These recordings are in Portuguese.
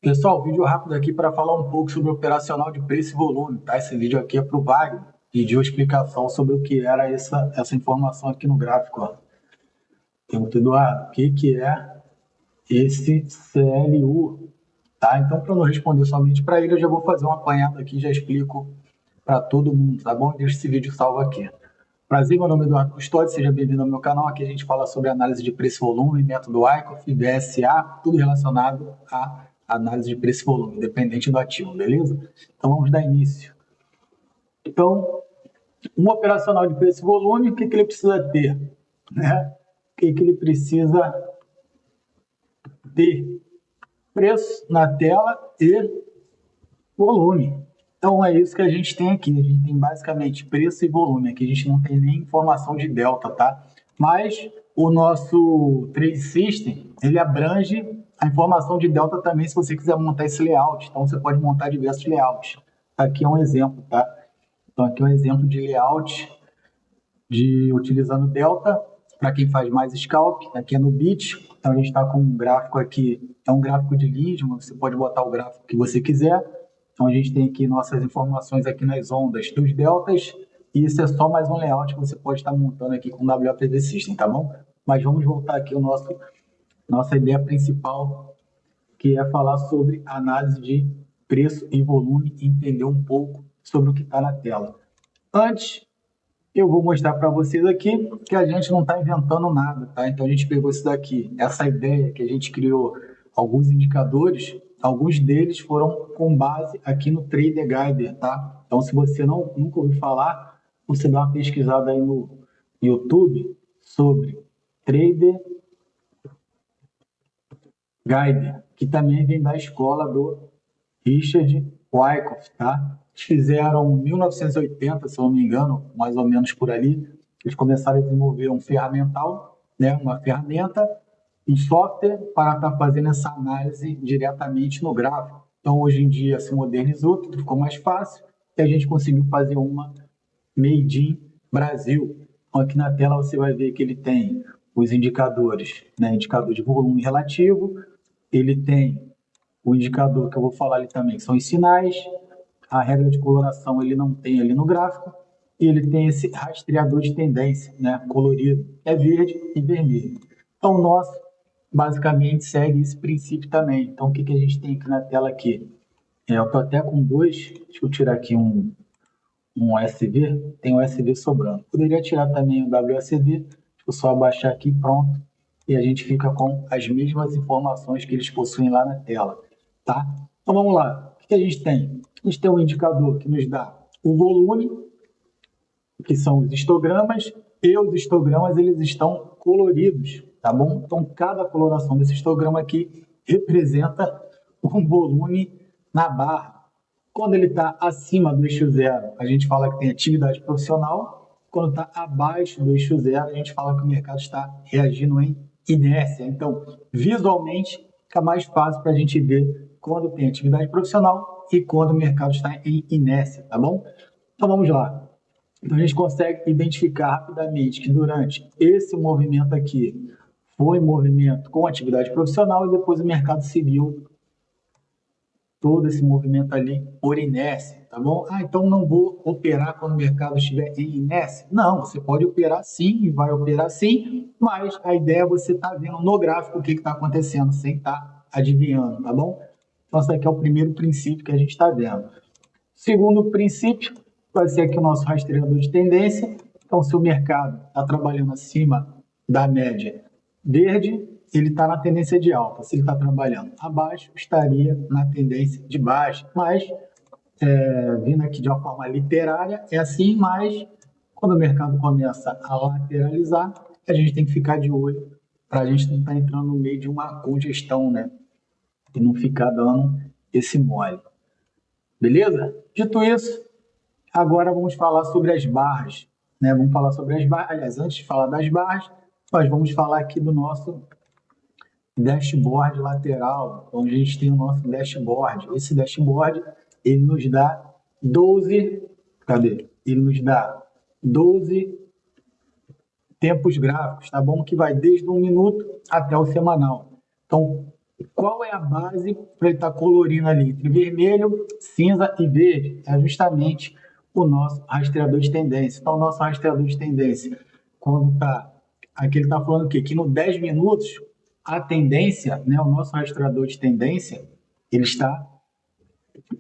Pessoal, vídeo rápido aqui para falar um pouco sobre o operacional de preço e volume, tá? Esse vídeo aqui é para o Wagner, pediu explicação sobre o que era essa informação aqui no gráfico, ó. Pergunta, Eduardo, o que é esse CLU? Tá? Então, para não responder somente para ele, eu já vou fazer um apanhado aqui e já explico para todo mundo, tá bom? Deixa esse vídeo salvo aqui. Prazer, meu nome é Eduardo Custódio, seja bem-vindo ao meu canal. Aqui a gente fala sobre análise de preço e volume, método ICOF, BSA, tudo relacionado a análise de preço e volume, independente do ativo, beleza? Então vamos dar início. Então, um operacional de preço e volume, o que ele precisa ter? Né? O que ele precisa ter? Preço na tela e volume. Então é isso que a gente tem aqui. A gente tem basicamente preço e volume. Aqui a gente não tem nem informação de delta, tá? Mas o nosso Trade System, ele abrange a informação de delta também se você quiser montar esse layout. Então você pode montar diversos layouts. Aqui é um exemplo, tá? Então aqui é um exemplo de layout de utilizando delta para quem faz mais scalp. Aqui é no bit. Então a gente está com um gráfico aqui, é um gráfico de lead, você pode botar o gráfico que você quiser. Então a gente tem aqui nossas informações aqui nas ondas dos deltas, e isso é só mais um layout que você pode estar montando aqui com o WPV System, tá bom? Mas vamos voltar aqui ao nossa ideia principal, que é falar sobre análise de preço e volume e entender um pouco sobre o que está na tela. Antes, eu vou mostrar para vocês aqui que a gente não está inventando nada, tá? Então a gente pegou isso daqui, essa ideia que a gente criou, alguns indicadores, alguns deles foram com base aqui no Trader Guide, tá? Então se você nunca ouviu falar, você dá uma pesquisada aí no YouTube sobre Trader Guide, que também vem da escola do Richard Wyckoff, tá? Eles fizeram em 1980, se eu não me engano, mais ou menos por ali, eles começaram a desenvolver um ferramental, né, uma ferramenta, um software para estar fazendo essa análise diretamente no gráfico. Então, hoje em dia, se modernizou, tudo ficou mais fácil e a gente conseguiu fazer uma Made in Brasil. Então, aqui na tela você vai ver que ele tem os indicadores, né, indicador de volume relativo, ele tem o indicador que eu vou falar ali também, que são os sinais, a regra de coloração ele não tem ali no gráfico, e ele tem esse rastreador de tendência, né, colorido, é verde e vermelho. Então, o nosso basicamente segue esse princípio também. Então, o que a gente tem aqui na tela aqui? Eu estou até com dois, deixa eu tirar aqui um USB, tem um USB sobrando. Poderia tirar também o WSD, deixa eu só abaixar aqui, pronto, e a gente fica com as mesmas informações que eles possuem lá na tela, tá? Então vamos lá, o que a gente tem? A gente tem um indicador que nos dá o volume, que são os histogramas, e os histogramas eles estão coloridos, tá bom? Então cada coloração desse histograma aqui representa um volume na barra. Quando ele está acima do eixo zero, a gente fala que tem atividade profissional. Quando está abaixo do eixo zero, a gente fala que o mercado está reagindo em inércia. Então, visualmente, fica mais fácil para a gente ver quando tem atividade profissional e quando o mercado está em inércia, tá bom? Então, vamos lá. Então, a gente consegue identificar rapidamente que durante esse movimento aqui, foi movimento com atividade profissional e depois o mercado seguiu todo esse movimento ali por inércia, tá bom? Ah, então não vou operar quando o mercado estiver em inércia? Não, você pode operar sim e vai operar sim, mas a ideia é você estar vendo no gráfico o que está acontecendo, sem estar adivinhando, tá bom? Então, esse aqui é o primeiro princípio que a gente está vendo. Segundo princípio, vai ser aqui o nosso rastreador de tendência. Então, se o mercado está trabalhando acima da média verde, ele está na tendência de alta. Se ele está trabalhando abaixo, estaria na tendência de baixa. Mas, vindo aqui de uma forma literária, é assim, mas quando o mercado começa a lateralizar, a gente tem que ficar de olho para a gente não estar entrando no meio de uma congestão, né? E não ficar dando esse mole. Beleza? Dito isso, agora vamos falar sobre as barras. Né? Vamos falar sobre as barras. Aliás, antes de falar das barras, nós vamos falar aqui do nosso dashboard lateral, onde a gente tem o nosso dashboard. Esse dashboard, ele nos dá 12, cadê? Ele nos dá 12 tempos gráficos, tá bom? Que vai desde 1 minuto até o semanal. Então, Qual é a base para ele estar colorindo ali? Entre vermelho, cinza e verde. É justamente o nosso rastreador de tendência. Então, o nosso rastreador de tendência, quando está. Aqui ele está falando o quê? Que no 10 minutos, a tendência, né, o nosso rastreador de tendência, ele está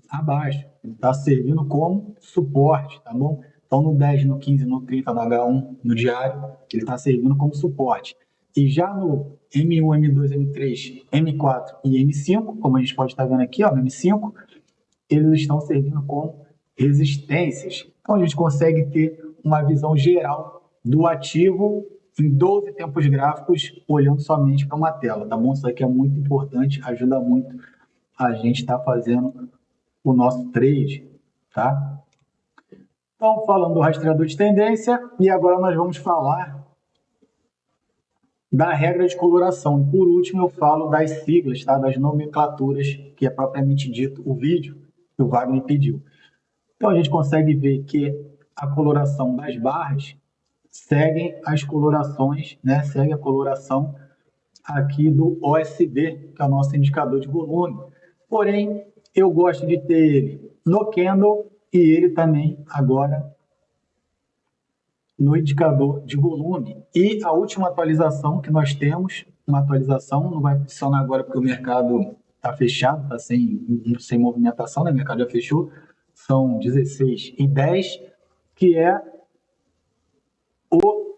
abaixo. Ele está servindo como suporte, tá bom? Então, no 10, no 15, no 30, no H1, no diário, ele está servindo como suporte. E já no M1, M2, M3, M4 e M5, como a gente pode estar vendo aqui, ó, no M5, eles estão servindo como resistências. Então, a gente consegue ter uma visão geral do ativo em 12 tempos gráficos, olhando somente para uma tela, tá bom? Isso aqui é muito importante, ajuda muito a gente estar fazendo o nosso trade, tá? Então, falando do rastreador de tendência, e agora nós vamos falar da regra de coloração. E por último, eu falo das siglas, tá? Das nomenclaturas, que é propriamente dito o vídeo que o Wagner pediu. Então, a gente consegue ver que a coloração das barras seguem as colorações, né? Segue a coloração aqui do OSD, que é o nosso indicador de volume. Porém, eu gosto de ter ele no candle e ele também agora no indicador de volume. E a última atualização que nós temos, uma atualização, não vai funcionar agora porque o mercado está fechado, está sem movimentação, né? O mercado já fechou, são 16h10, que é o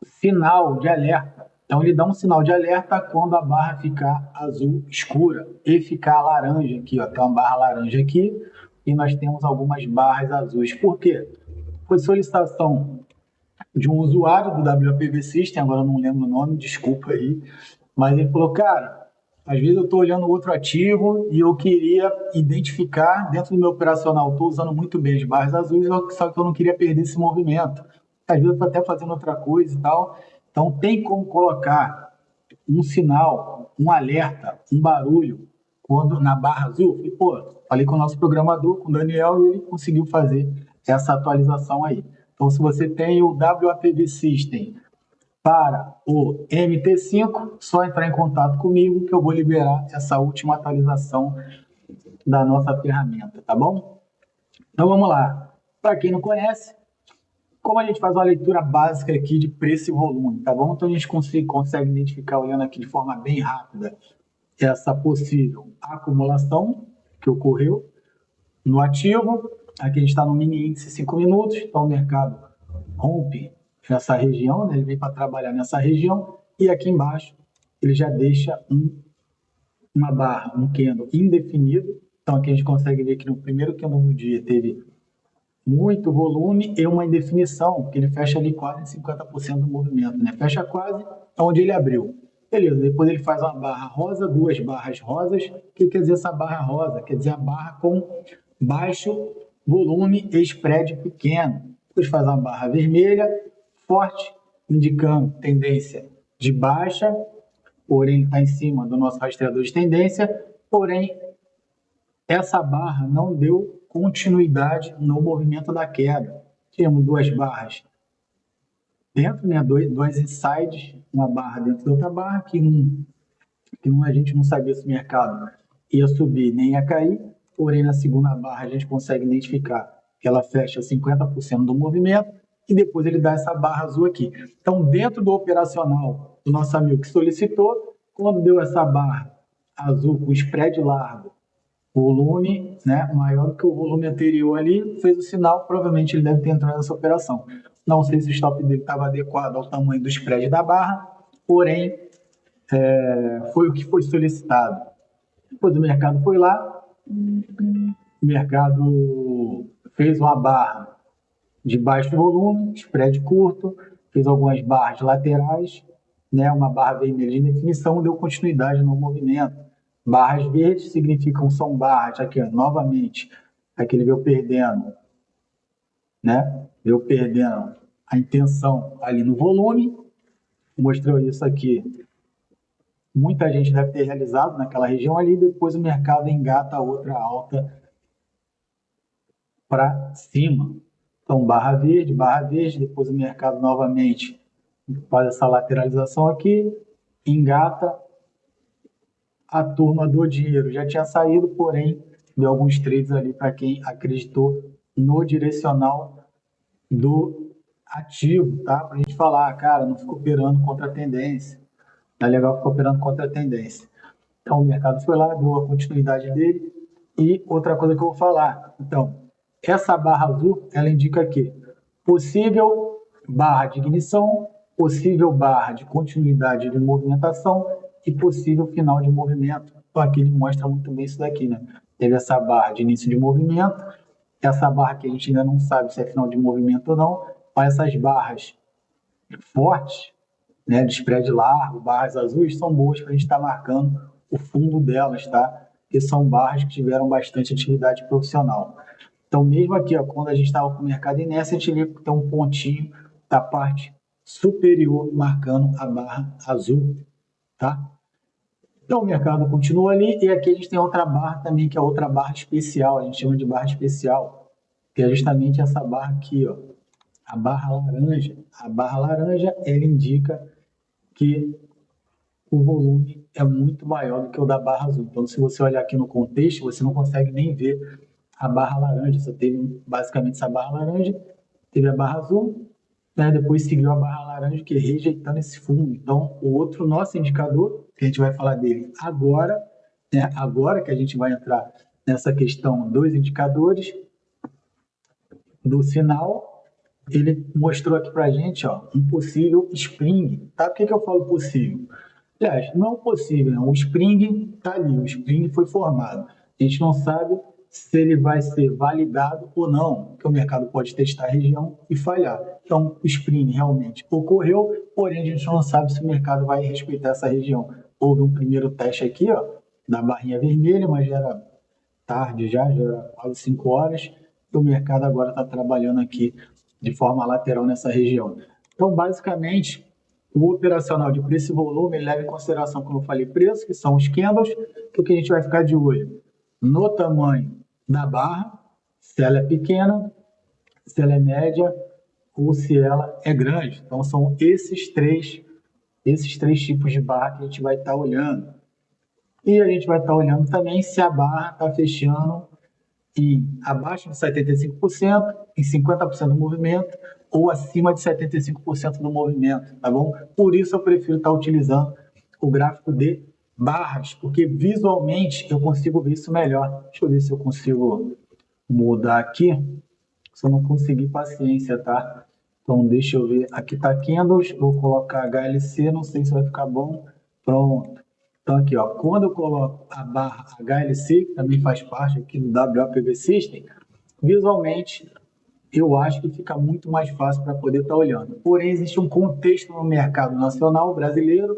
sinal de alerta. Então, ele dá um sinal de alerta quando a barra ficar azul escura e ficar laranja aqui, ó. Tem uma barra laranja aqui e nós temos algumas barras azuis. Por quê? Foi solicitação de um usuário do WPV System, agora eu não lembro o nome, desculpa aí, mas ele falou, cara, às vezes eu estou olhando outro ativo e eu queria identificar dentro do meu operacional, estou usando muito bem as barras azuis, só que eu não queria perder esse movimento. Às vezes eu estou até fazendo outra coisa e tal. Então tem como colocar um sinal, um alerta, um barulho quando na barra azul. E, pô, falei com o nosso programador, com o Daniel, e ele conseguiu fazer essa atualização aí. Então, se você tem o WAPV System para o MT5, só entrar em contato comigo que eu vou liberar essa última atualização da nossa ferramenta, tá bom? Então vamos lá. Para quem não conhece, como a gente faz uma leitura básica aqui de preço e volume, tá bom? Então a gente consegue identificar, olhando aqui de forma bem rápida, essa possível acumulação que ocorreu no ativo. Aqui a gente está no mini índice 5 minutos, então o mercado rompe essa região, né? Ele vem para trabalhar nessa região, e aqui embaixo ele já deixa uma barra, um candle indefinido. Então aqui a gente consegue ver que no primeiro candle do dia teve muito volume e uma indefinição, que ele fecha ali quase 50% do movimento, né? Fecha quase onde ele abriu. Beleza, depois ele faz uma barra rosa, duas barras rosas. O que quer dizer essa barra rosa? Quer dizer a barra com baixo volume e spread pequeno. Depois faz uma barra vermelha, forte, indicando tendência de baixa, porém está em cima do nosso rastreador de tendência, porém essa barra não deu continuidade no movimento da queda. Tínhamos duas barras dentro, né? Dois insides, uma barra dentro da outra barra, que a gente não sabia se o mercado ia subir nem ia cair, porém na segunda barra a gente consegue identificar que ela fecha 50% do movimento e depois ele dá essa barra azul aqui. Então, dentro do operacional do nosso amigo que solicitou, quando deu essa barra azul com spread largo, volume, né, maior do que o volume anterior ali, fez o sinal, provavelmente ele deve ter entrado nessa operação. Não sei se o stop dele estava adequado ao tamanho do spread da barra, porém, foi o que foi solicitado. Depois o mercado foi lá, o mercado fez uma barra de baixo volume, spread curto, fez algumas barras laterais, né, uma barra vermelha de definição, deu continuidade no movimento. Barras verdes significam são barras, aqui ó, novamente, aqui ele veio perdendo, né, veio perdendo a intenção ali no volume, mostrou isso aqui. Muita gente deve ter realizado naquela região ali, depois o mercado engata outra alta para cima. Então, barra verde, depois o mercado novamente faz essa lateralização aqui, engata a turma do dinheiro já tinha saído, porém, deu alguns trades ali para quem acreditou no direcional do ativo, tá? Para a gente falar, cara, não fica operando contra a tendência. Não é legal ficar operando contra a tendência. Então, o mercado foi lá, deu a continuidade dele. E outra coisa que eu vou falar. Então, essa barra azul, ela indica que possível barra de ignição, possível barra de continuidade de movimentação e possível final de movimento. Então, aqui ele mostra muito bem isso daqui, né? Teve essa barra de início de movimento, essa barra que a gente ainda não sabe se é final de movimento ou não, mas essas barras fortes, né, de spread largo, barras azuis, são boas para a gente estar marcando o fundo delas, tá? Que são barras que tiveram bastante atividade profissional. Então, mesmo aqui, ó, quando a gente estava com o mercado inércia, a gente viu que tem um pontinho da parte superior marcando a barra azul, tá? Então, o mercado continua ali e aqui a gente tem outra barra também, que é outra barra especial, a gente chama de barra especial, que é justamente essa barra aqui, ó, a barra laranja. A barra laranja, ela indica que o volume é muito maior do que o da barra azul. Então, se você olhar aqui no contexto, você não consegue nem ver a barra laranja. Você teve basicamente essa barra laranja, teve a barra azul, né? Depois seguiu a barra laranja, que é rejeitando esse fundo. Então, o outro nosso indicador, que a gente vai falar dele agora, né? Agora que a gente vai entrar nessa questão dos indicadores, do sinal, ele mostrou aqui para a gente, ó, um possível spring. Tá? Por que eu falo possível? Aliás, não possível, não. O spring está ali, o spring foi formado. A gente não sabe se ele vai ser validado ou não, porque o mercado pode testar a região e falhar. Então, o spring realmente ocorreu, porém a gente não sabe se o mercado vai respeitar essa região. Houve um primeiro teste aqui, ó, da barrinha vermelha, mas já era tarde, já era quase 5 horas, e o mercado agora está trabalhando aqui de forma lateral nessa região. Então, basicamente, o operacional de preço e volume leva em consideração, como eu falei, preço, que são os candles, que o que a gente vai ficar de olho no tamanho da barra, se ela é pequena, se ela é média ou se ela é grande. Então, são esses três tipos de barra que a gente vai estar olhando. E a gente vai estar olhando também se a barra está fechando em abaixo de 75%, em 50% do movimento, ou acima de 75% do movimento, tá bom? Por isso eu prefiro estar utilizando o gráfico de barras, porque visualmente eu consigo ver isso melhor. Deixa eu ver se eu consigo mudar aqui. Se eu não conseguir, paciência, tá? Então, deixa eu ver. Aqui tá Candles, vou colocar HLC, não sei se vai ficar bom. Pronto. Então, aqui, ó, quando eu coloco a barra HLC, que também faz parte aqui do WPV System, visualmente eu acho que fica muito mais fácil para poder estar olhando. Porém, existe um contexto no mercado nacional brasileiro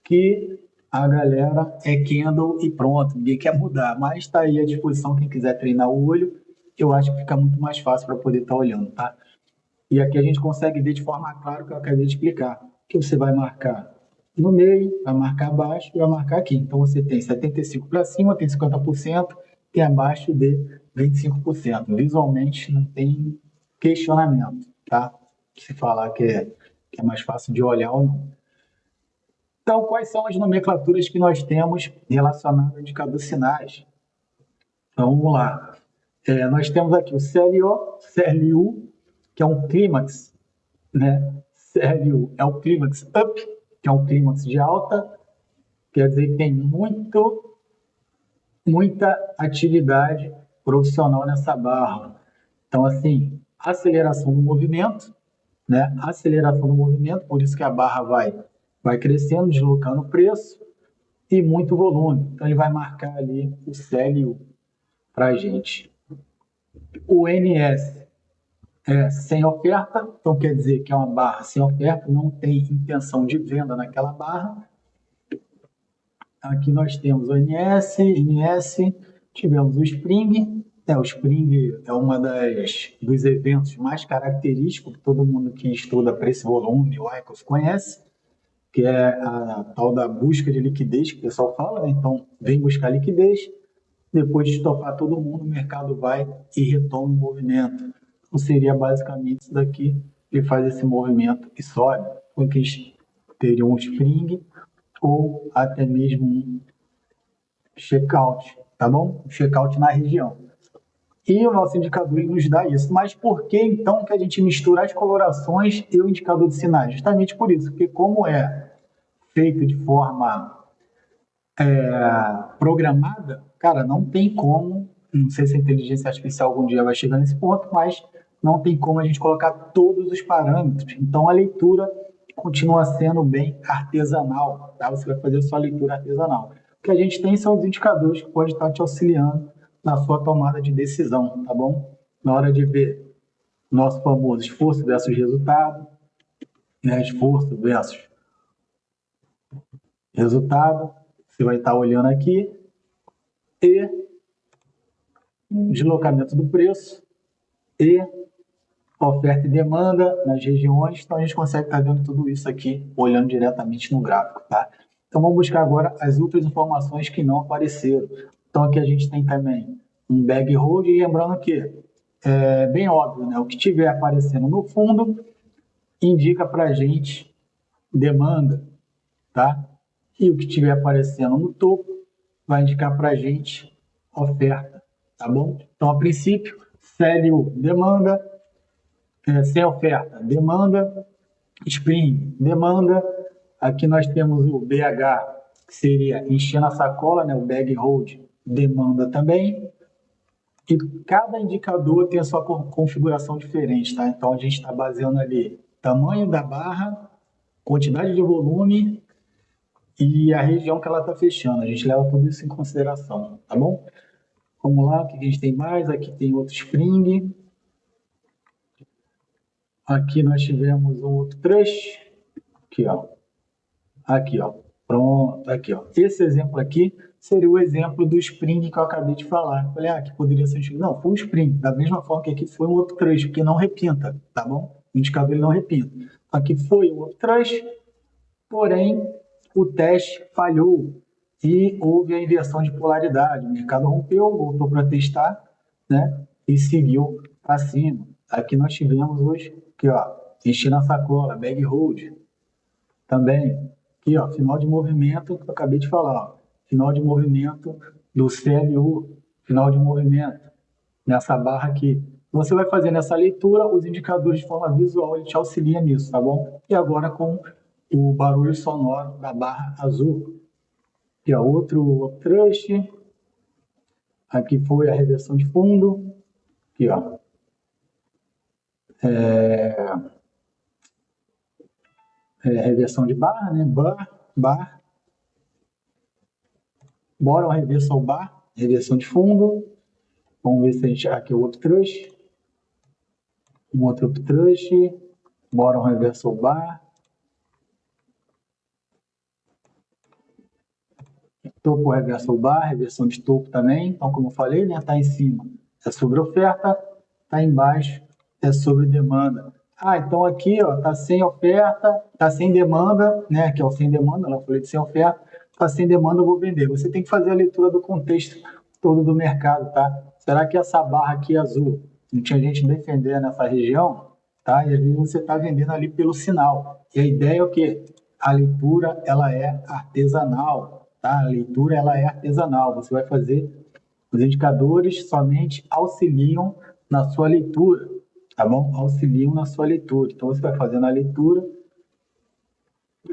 que a galera é candle e pronto, ninguém quer mudar. Mas está aí à disposição quem quiser treinar o olho, eu acho que fica muito mais fácil para poder estar olhando, tá? E aqui a gente consegue ver de forma clara o que eu acabei de explicar, que você vai marcar no meio, vai marcar abaixo e vai marcar aqui. Então você tem 75 para cima, tem 50%, tem abaixo de 25%. Visualmente não tem questionamento, tá? Se falar que é mais fácil de olhar ou não. Então, quais são as nomenclaturas que nós temos relacionadas ao indicador sinais? Então, vamos lá. Nós temos aqui o CLO, CLU, que é um clímax, né? CLU é o clímax up, que é um clímax de alta, quer dizer que tem muita atividade profissional nessa barra. Então, assim, aceleração do movimento, né? Aceleração do movimento, por isso que a barra vai crescendo, deslocando o preço e muito volume. Então, ele vai marcar ali o CLU para a gente. O NS é sem oferta, então quer dizer que é uma barra sem oferta, não tem intenção de venda naquela barra. Aqui nós temos o NS, tivemos o Spring. O Spring é uma dos eventos mais característicos que todo mundo que estuda preço e volume, o ICOS, conhece, que é a tal da busca de liquidez, que o pessoal fala, né? Então, vem buscar liquidez, depois de estopar todo mundo, o mercado vai e retoma o movimento. Então, seria basicamente isso daqui, ele faz esse movimento e sobe, porque teriam um spring ou até mesmo um checkout, tá bom? Checkout na região. E o nosso indicador ele nos dá isso. Mas por que então que a gente mistura as colorações e o indicador de sinais? Justamente por isso, porque como é feito de forma programada, cara, não tem como, não sei se a inteligência artificial algum dia vai chegar nesse ponto, mas não tem como a gente colocar todos os parâmetros. Então a leitura continua sendo bem artesanal, tá? Você vai fazer a sua leitura artesanal. O que a gente tem são os indicadores que podem estar te auxiliando na sua tomada de decisão, tá bom? Na hora de ver nosso famoso esforço versus resultado, né? Esforço versus resultado, você vai estar olhando aqui, e deslocamento do preço e oferta e demanda nas regiões. Então a gente consegue estar vendo tudo isso aqui olhando diretamente no gráfico, tá? Então vamos buscar agora as outras informações que não apareceram. Então aqui a gente tem também um bag hold, e lembrando que é bem óbvio, né? O que estiver aparecendo no fundo indica para a gente demanda, tá? E o que estiver aparecendo no topo vai indicar para a gente oferta, tá bom? Então, a princípio, CLU, demanda, sem oferta, demanda, Spring, demanda. Aqui nós temos o BH, que seria encher na sacola, né? O bag hold, demanda também. E cada indicador tem a sua configuração diferente, tá? Então, a gente está baseando ali tamanho da barra, quantidade de volume e a região que ela está fechando. A gente leva tudo isso em consideração, tá bom? Vamos lá, o que a gente tem mais? Aqui tem outro Spring. Aqui nós tivemos um outro Trush. Aqui, ó. Aqui, ó. Pronto, aqui, ó. Esse exemplo aqui seria o exemplo do Spring que eu acabei de falar. Falei, que poderia ser um Spring. Não, foi um Spring. Da mesma forma que aqui foi um outro Trush, porque não repinta, tá bom? O indicador ele não repinta. Aqui foi um outro Trush, porém o teste falhou e houve a inversão de polaridade. O mercado rompeu, voltou para testar, né? E seguiu para cima. Aqui nós tivemos hoje, aqui, ó, encher na sacola, bag hold. Também, aqui, ó, final de movimento, que eu acabei de falar, ó, final de movimento do CLU, final de movimento nessa barra aqui. Você vai fazendo essa leitura, os indicadores de forma visual, ele te auxilia nisso, tá bom? E agora com o barulho sonoro da barra azul. Aqui, ó, outro Trush. Aqui foi a reversão de fundo. Aqui, ó. Reversão de barra, né? Bar. Bora uma reversão bar, reversão de fundo. Vamos ver se a gente... Aqui é o outro Trush. Um outro Trush. Bora uma reversão bar. Topo reversão bar, reversão de topo também. Então, como eu falei, né? Tá em cima é sobre oferta, tá embaixo é sobre demanda. Então aqui, ó, tá sem oferta, tá sem demanda, né? Aqui, ó, sem demanda, eu falei de sem oferta, tá sem demanda, eu vou vender. Você tem que fazer a leitura do contexto todo do mercado, tá? Será que essa barra aqui azul, não tinha gente defendendo nessa região, tá? E às vezes você tá vendendo ali pelo sinal. E a ideia é o quê? A leitura, ela é artesanal, tá? A leitura, ela é artesanal. Você vai fazer, os indicadores somente auxiliam na sua leitura, tá bom? Auxiliam na sua leitura. Então, você vai fazendo a leitura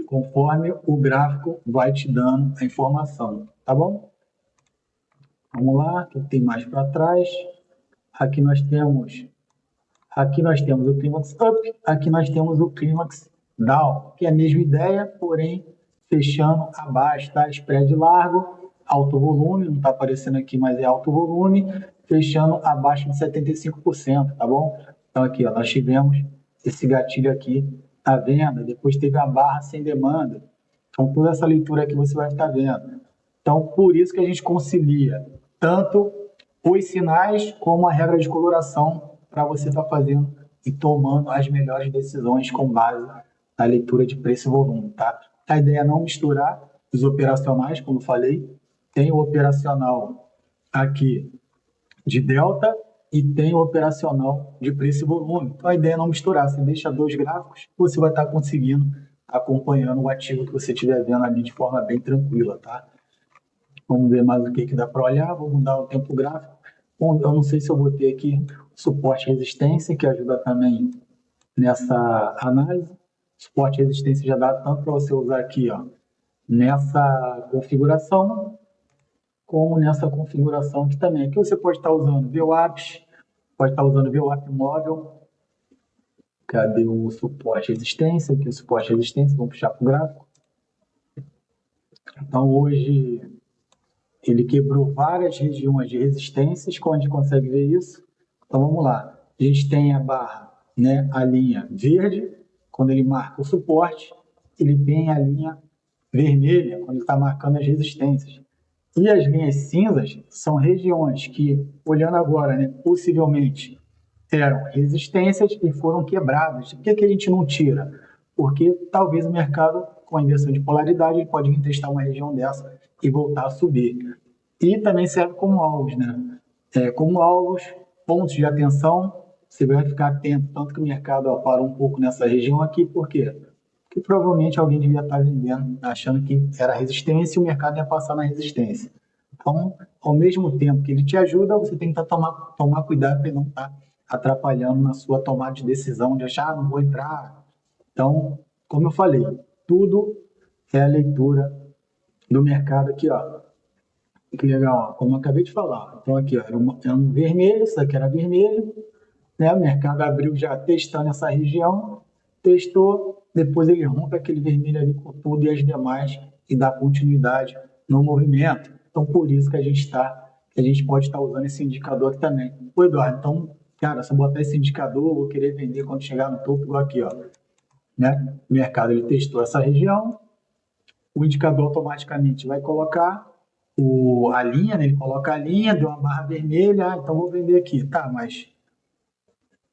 conforme o gráfico vai te dando a informação, tá bom? Vamos lá, o que tem mais para trás? Aqui nós temos o clímax up, aqui nós temos o clímax down, que é a mesma ideia, porém fechando abaixo, tá? Spread largo, alto volume, não está aparecendo aqui, mas é alto volume, fechando abaixo de 75%, tá bom? Então aqui, ó, nós tivemos esse gatilho aqui à venda, depois teve a barra sem demanda. Então toda essa leitura aqui você vai estar vendo. Então por isso que a gente concilia tanto os sinais como a regra de coloração para você estar fazendo e tomando as melhores decisões com base na leitura de preço e volume, tá? A ideia é não misturar os operacionais, como falei, tem o operacional aqui de delta e tem o operacional de preço e volume. Então a ideia é não misturar, você deixa dois gráficos, você vai estar conseguindo acompanhando o ativo que você estiver vendo ali de forma bem tranquila, tá? Vamos ver mais o que dá para olhar. Vou mudar o tempo gráfico. Bom, eu não sei se eu vou ter aqui suporte e resistência, que ajuda também nessa análise. Suporte e resistência já dá tanto para você usar aqui, ó, nessa configuração, como nessa configuração aqui também. Aqui você pode estar usando VWAP, pode estar usando VWAP móvel. Cadê o suporte e resistência? Aqui o suporte e resistência, vamos puxar para o gráfico. Então hoje ele quebrou várias regiões de resistências, como a gente consegue ver isso. Então vamos lá, a gente tem a barra, né, a linha verde, quando ele marca o suporte, ele tem a linha vermelha, quando ele está marcando as resistências. E as linhas cinzas são regiões que, olhando agora, né, possivelmente eram resistências e foram quebradas. Por que a gente não tira? Porque talvez o mercado, com a inversão de polaridade, ele pode vir testar uma região dessa e voltar a subir. E também serve como alvos, né? Como alvos, pontos de atenção, você vai ficar atento, tanto que o mercado parou um pouco nessa região aqui, por quê? Porque provavelmente alguém devia estar vendendo, achando que era resistência e o mercado ia passar na resistência. Então, ao mesmo tempo que ele te ajuda, você tem que tomar cuidado para não estar atrapalhando na sua tomada de decisão, de achar, não vou entrar. Então, como eu falei, tudo é a leitura do mercado aqui, ó. Que legal, ó, como eu acabei de falar. Então, aqui, ó, era um vermelho, isso aqui era vermelho, né? O mercado abriu já testando essa região, testou, depois ele rompe aquele vermelho ali com tudo e as demais e dá continuidade no movimento. Então, por isso que a gente pode estar usando esse indicador aqui também. Ô, Eduardo, então, cara, se eu botar esse indicador, eu vou querer vender quando chegar no topo, igual aqui, ó. Né? O mercado ele testou essa região, o indicador automaticamente vai colocar a linha, né? Ele coloca a linha, deu uma barra vermelha, então vou vender aqui. Tá, mas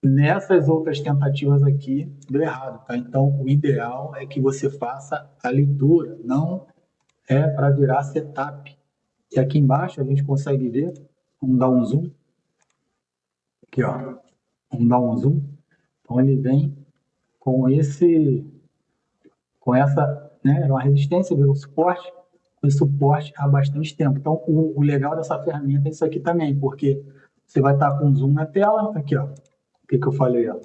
nessas outras tentativas aqui, deu errado, tá? Então, o ideal é que você faça a leitura, não é para virar setup. E aqui embaixo a gente consegue ver, vamos dar um zoom, aqui ó, vamos dar um zoom, então ele vem com essa, né, uma resistência, virou suporte, com suporte há bastante tempo. Então, o legal dessa ferramenta é isso aqui também, porque você vai estar com zoom na tela, aqui ó, o que eu falei, ó.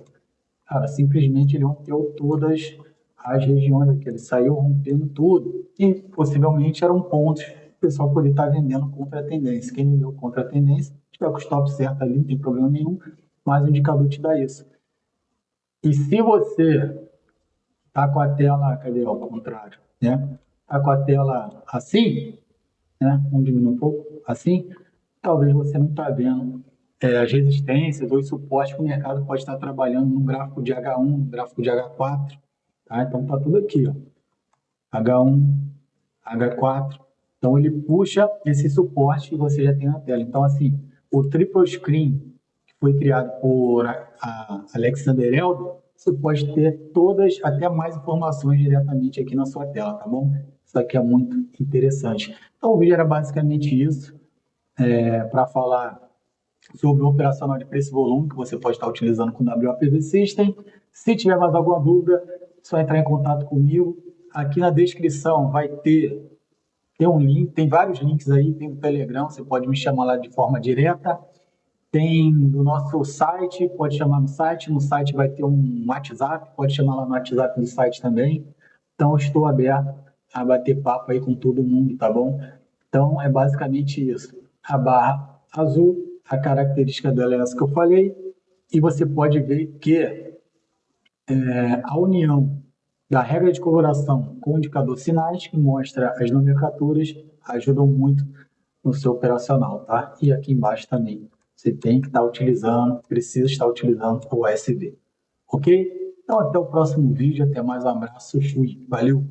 Cara, simplesmente ele rompeu todas as regiões aqui, ele saiu rompendo tudo, e possivelmente eram pontos que o pessoal poderia estar vendendo contra a tendência. Quem vendeu contra a tendência, tiver com o stop certo ali, não tem problema nenhum, mas o indicador te dá isso. E se você tá com a tela, cadê ao contrário, né? Tá com a tela assim, né? Vamos diminuir um pouco, assim, talvez você não está vendo as resistências ou os suportes que o mercado pode estar trabalhando no gráfico de H1, no gráfico de H4, tá? Então tá tudo aqui, ó. H1, H4. Então ele puxa esse suporte que você já tem na tela. Então assim, o triple screen que foi criado por a Alexander Elder, você pode ter todas, até mais informações diretamente aqui na sua tela, tá bom? Isso aqui é muito interessante. Então o vídeo era basicamente isso, para falar sobre o operacional de preço e volume que você pode estar utilizando com o WAPV System. Se tiver mais alguma dúvida, é só entrar em contato comigo. Aqui na descrição vai ter um link, tem vários links aí, tem o Telegram, você pode me chamar lá de forma direta. Tem no nosso site, pode chamar no site vai ter um WhatsApp, pode chamar lá no WhatsApp do site também. Então, estou aberto a bater papo aí com todo mundo, tá bom? Então, é basicamente isso. A barra azul, a característica dela é essa que eu falei, e você pode ver que a união da regra de coloração com o indicador sinais, que mostra as nomenclaturas, ajudam muito no seu operacional, tá? E aqui embaixo também. Você tem que estar utilizando, precisa estar utilizando o ASV. Ok? Então, até o próximo vídeo. Até mais. Um abraço. Fui. Valeu!